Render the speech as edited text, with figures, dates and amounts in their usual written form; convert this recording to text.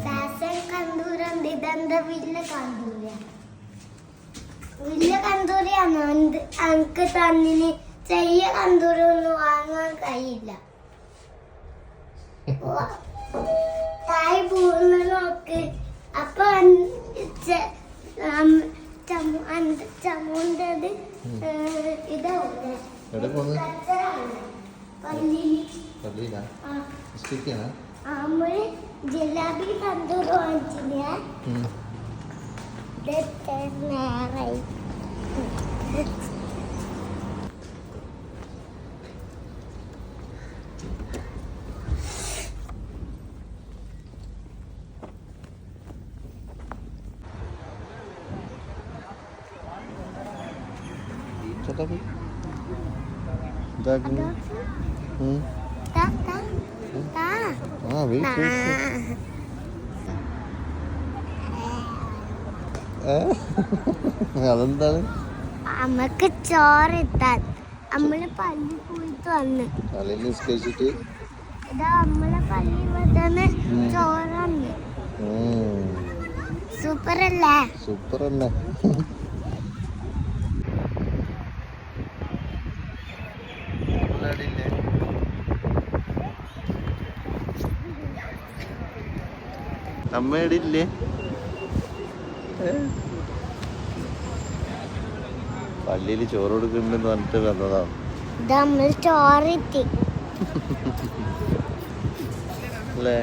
Zazen കന്തൂരുണ്ട്. ഇതെന്താ വലിയ കന്തൂര? വലിയ കന്തൂരിയാണ് എനിക്ക് തന്നിന്. ചെറിയ കന്തൂരൊന്നും വാങ്ങാൻ കഴിയില്ല. തായ് പൂർണ്ണ നോക്ക്. അപ്പൊ ചമ്മൂണ്ടത് ഇതാവൂലേ? നമ്മള് ജിലാബി തന്തൂർ വാങ്ങിച്ചില്ല. അതെന്താണ്? അമ്മക്ക് ചോറിട്ടാൻ നമ്മള് പള്ളി പോയിട്ട് വന്ന് ഇതാ നമ്മളെ പള്ളി വന്ന് ചോറാണ്. സൂപ്പറല്ലേ? സൂപ്പറല്ലേ? അമ്മയുടെ ഇല്ലേ? പള്ളിയിൽ ചോറ് കൊടുക്കുന്നുണ്ടെന്ന് പറഞ്ഞിട്ട് വന്നതാണ്. ചോറിട്ടി അല്ലേ?